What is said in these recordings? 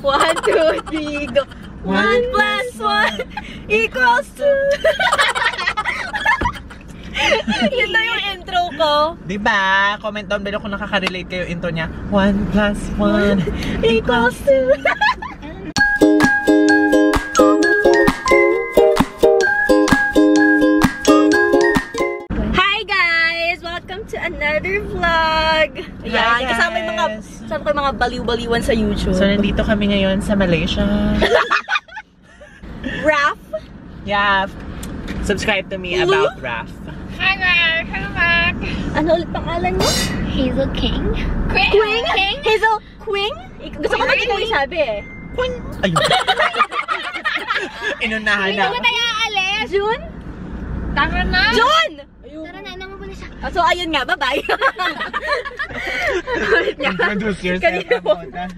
1, 2, 3, go! 1 plus 1 equals 2! Yun na yung intro ko. Diba? Comment down below kung nakaka-relate kayo intro niya. 1 plus 1 equals 2. Hi guys! Welcome to another vlog. Ayan, kasama yung mga baliw-baliwan sa YouTube. So, nandito kami ngayon sa Malaysia. Raf? Yeah. Subscribe to me about Raf. Hi guys! Welcome back! Ano ulit pangalan mo? Hazel King? Quing? Hazel Quing? Gusto ko natin yung sabi eh. Quing! Ayun. Inunahan na. Hindi mo tayo aalis! June? Tara na! June! Tara na, nang mabula siya. So ayun nga, bye-bye. Ulit nga. Introduce yourself about that.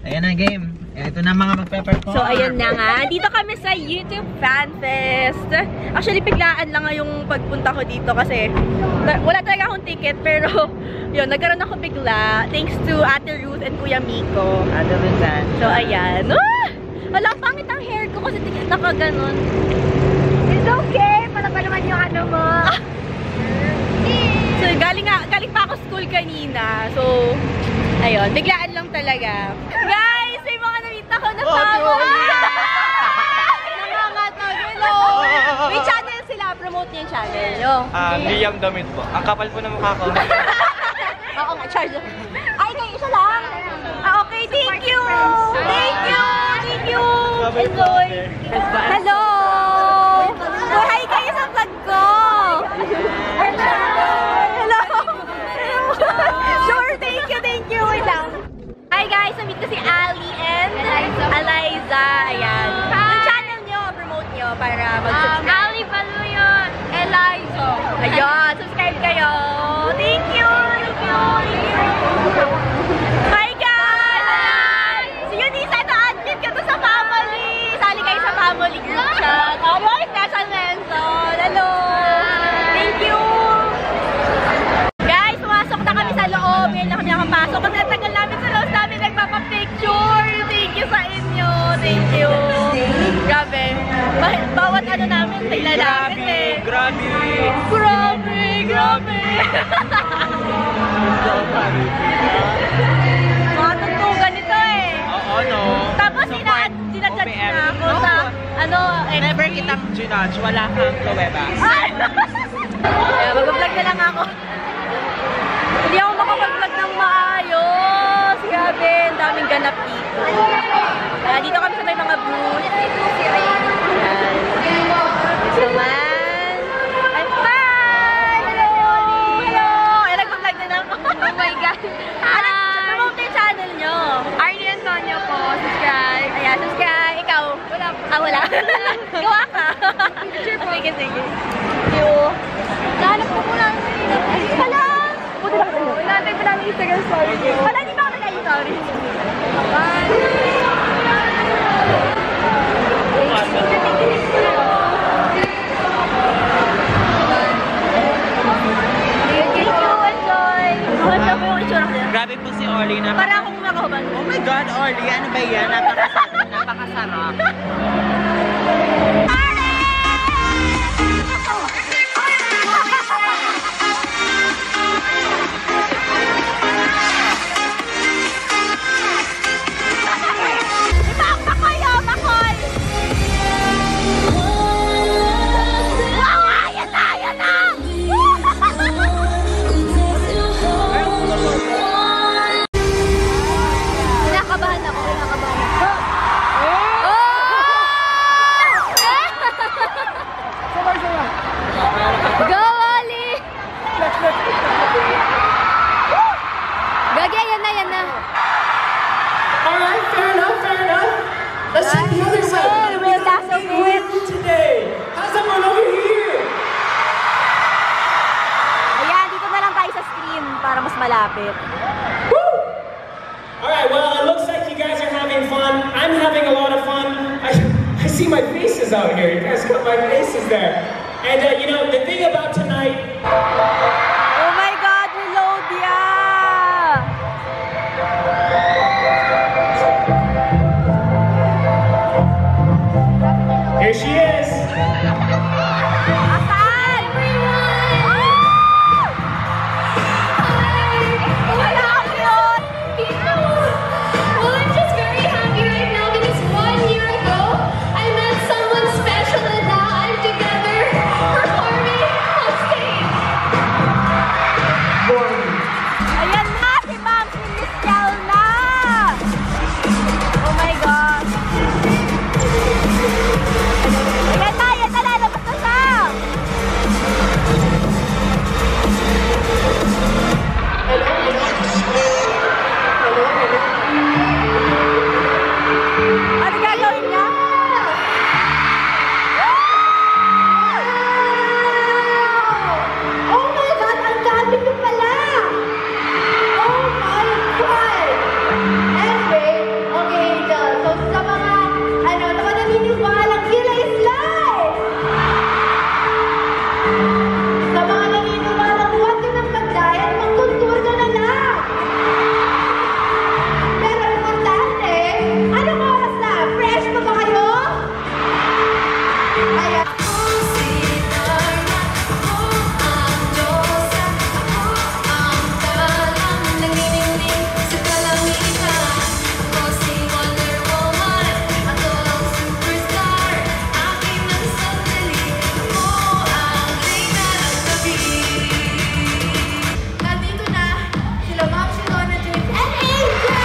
Ayan na game. Ito na mga magpe-perform. So ayun na nga, dito kami sa YouTube Fan Fest. Actually, biglaan lang nga yung pagpunta ko dito kasi wala talaga akong ticket, pero yun, nagkaroon ako bigla thanks to Ate Ruth and Kuya Miko. Other than that. So ayan. Wala, pangit ang hair ko kasi naka-ganon. It's okay! Pala pa naman yung ano mo. So galing pa ako school kanina. So ayun, biglaan lang talaga. Guys, may mga namita ko na tao. Nangangatag, hello! May channel sila, promote niyo yung channel nyo. Liam Damit po. Ang kapal po ng mukha ko. Oo nga, charge. Ay, kayo isa lang. Okay, thank you! Thank you! Thank you! Enjoy! Hello! So, hi kayo sa vlog ko! Hello! Sure, thank you! Wait lang. Hi guys, na-meet ko si Ali and Eliza. Ayan. Yung channel nyo, promote nyo para mag-subscribe. Ali Paluyon! Eliza! Ayun, subscribe kayo. Thank you! Hi guys! Si Eunice, na-admit ka to sa family. Sali kayo sa family group chat. Alright, National Menson. Hello! Thank you! Guys, pumasok na kami sa loob. Ngayon lang kami nakapasok. Kasi natagal namin sa loob namin nagpapapicture. Thank you sa inyo. Thank you. Grabe. Bawat ano namin, tignan namin eh. Grabe! Mga tuntugan ito eh. Oo, no? Tapos sinajudge na ako sa ano, Never kitang ginudge. Wala kang pruwebas. Ay! Mag-vlog na lang ako. Hindi ako makapag-vlog ng maayos. Grabe, ang daming ganap dito. Dito kami sa may mga booth. So man. Ay, bye! Hello! Ay, nag-vlog na lang ako. Oh my God! Promote yung channel nyo. Arnie Antonio po, subscribe! Ayan, subscribe. Ikaw? Wala po. Wala. Gawa ka. Sige. Thank you. Nahanap ko muna ang Ay, pala! Buti lang kayo. Nahanap ko namin Instagram story niyo. Wala, di ba ako nag-story? Thank you, enjoy! Maganda po yung itsura ko. Grabe po si Orly na. Para akong makahuban. Oh my God, Orly. Ano ba yan? Napakasarap. Kinakabahan ako. Go, Ali! Gagi, yan na. Alright, fair enough. Let's check the other side. We'll tassel it. Today, how's everyone over here? Ayan, dito na lang tayo sa screen para mas malapit. Woo! Alright, well, it looks like you guys are having fun. I'm having a lot of fun. I see my faces out here. You guys got my faces there. And you know, the thing about tonight... Oh my God, Melodia! Here she is. Asan? Wala ako yun! Well, I'm just very happy right now because 1 year ago, I met someone special and now I'm together performing on stage. Ayan na! Si Ma'am Celestial na! Oh my God! Ayan na! Ayan na! Lalabas na siya! Ano gagawin niya? Oh my God, ang dami ko pala! Oh my God! Anyway, okay, Angel. So sa mga, naniniwalang sila is live! Sa mga naniniwalang huwag ka nang mag-diet, mag-contour ka na lang! Pero importante, anong oras na? Fresh pa ba kayo? Ayan. Nandito na sila Ma'am Shilona James and Angel!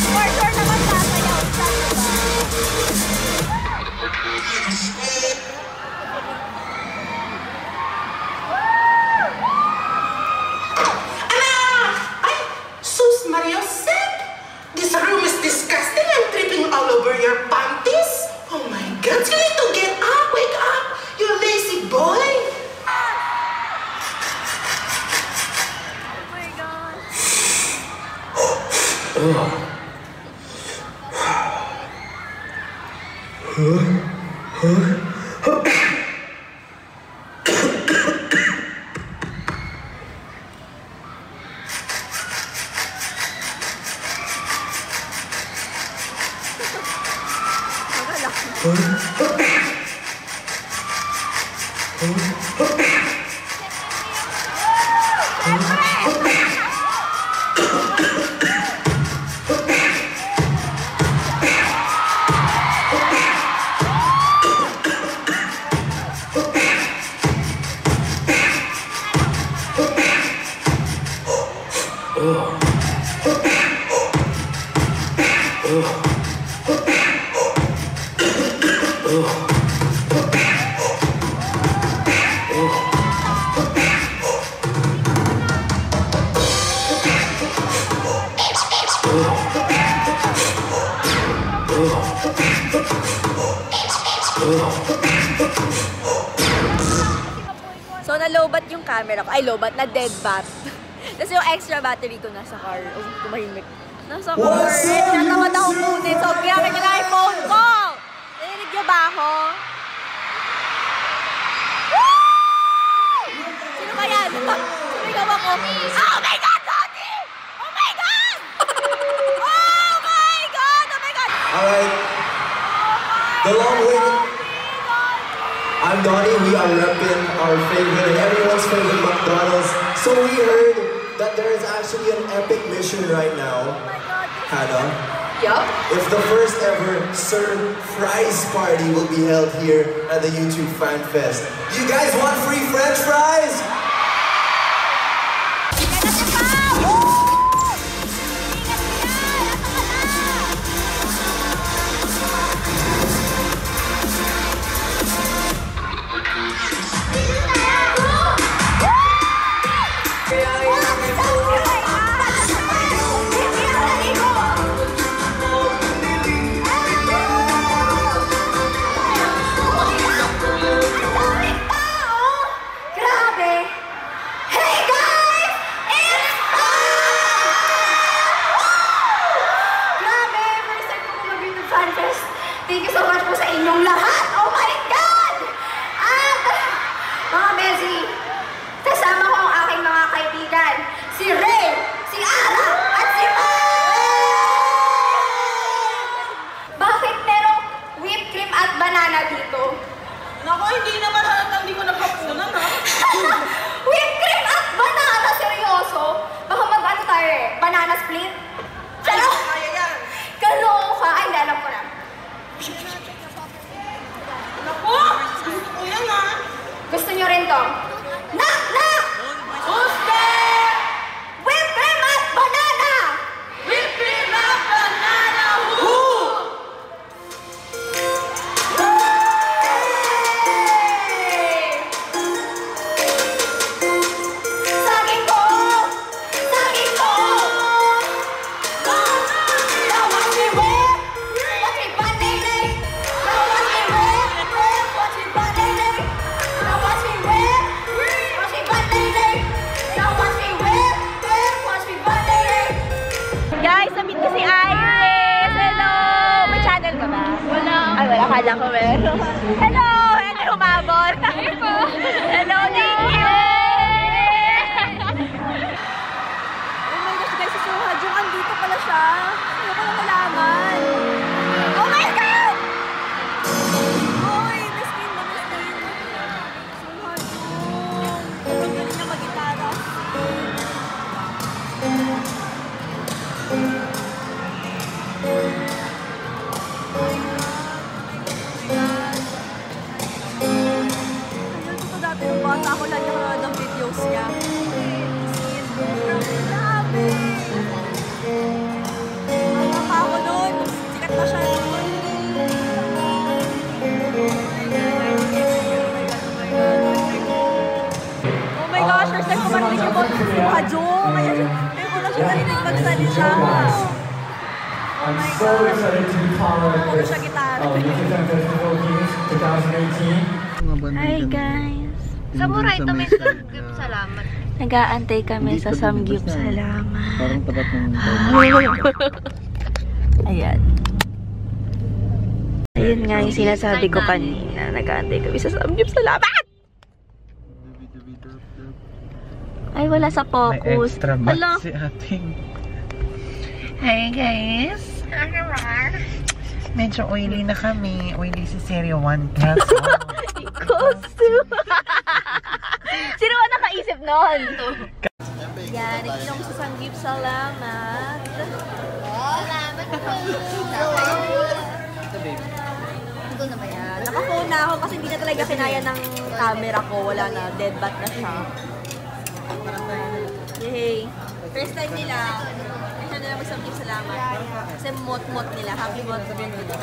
For sure naman sasayaw siya, diba? Ay, sus Mariosep! This room is disgusting. I'm tripping all over your panties. Oh my God, you need to get up. Wake up, you lazy boy. Oh my God! So, na-lowbat yung camera ko. Ay, lowbat. Na-dead bat. Tapos yung extra battery ko nasa car. Oh, tumahimik. Nasa car. Eh, tinatamad ako kunin. So, ginamit niya na yung phone ko. Narinig niyo ba ako? Woo! Sino ba yan? Sumigaw ako. Oh my God, Tony! Oh my God! Oh my God! Oh my God! Alright, the long way. I'm Donnie, we are repping our favorite and everyone's favorite McDonald's. So we heard that there is actually an epic mission right now. Hannah. Yup. if the first ever surprise party will be held here at the YouTube Fan Fest. Do you guys want free French fries? Thank you so much po sa inyong lahat! Oh my God! At mga Bezi, kasama ko ang aking mga kaibigan, si Ray, si Ara, at si Bakit merong whipped cream at banana dito? Naku, hindi naman halatang hindi ko nagkapunan, ha? Whipped cream at banana? Seryoso? Baka mag-ano tayo eh? Banana split? Ano? Kaya yan. Kaloka! Ay, hindi, alam ko na. Naku, gusto ko yan, ha? Gusto nyo rin to? Knock! Knock! Who's there? Whipped cream at banana! Whipped cream at banana, who? Saging ko! Saging ko! Now watch me whip! Watch me banana! Now watch me whip! Watch me banana! Now watch me whip! Watch me banana! Now watch me whip! Watch me banana! Guys, na-meet ko si Iris! Hello! May channel ka ba? Wala. Ay, wala. Akala ko meron. Hello! Ano humabol? Hello, thank you! Oh my gosh, guys, si Suha Jung, andito pala siya. Hindi ko na malaman. Oh my God! Uy, miskin na miskin. Suha Jung. Ang galing niya mag-gitara. Ayun, ito dati nung bata ako lang yung mga ng videos niya. Grabe! Mga pa ako doon. Sikat na siya noon. Oh my gosh, first time ko marinig yung boses ni Suha Jung. Kaya ko lang siya narinig magsalita. I'm so excited to be part of Puro this siya gitara. YouTube Fan Fest Philippines 2018. Hi guys! Samurai to may samgyup salamat. Nag-aantay kami sa samgyup salamat. Parang tapat ng Ayan. Ayun nga yung sinasabi ko kanina. Nag-aantay kami sa samgyup salamat! Ay, wala sa May focus. extra Hala. bat si ating. Hey guys! Medyo oily na kami. Oily si Serio 1 plus. Costume! Sino ba nakaisip nun? Yan, nag-inom sa samgyup salamat. Salamat po! Ito na ba yan? Naka-phone na ako kasi hindi na talaga kinaya ng camera ko. Wala na, dead bat na siya. Yay! First time nila. First time nila mag-samgyup salamat. Kasi mot-mot nila. Happy mot-mot nila.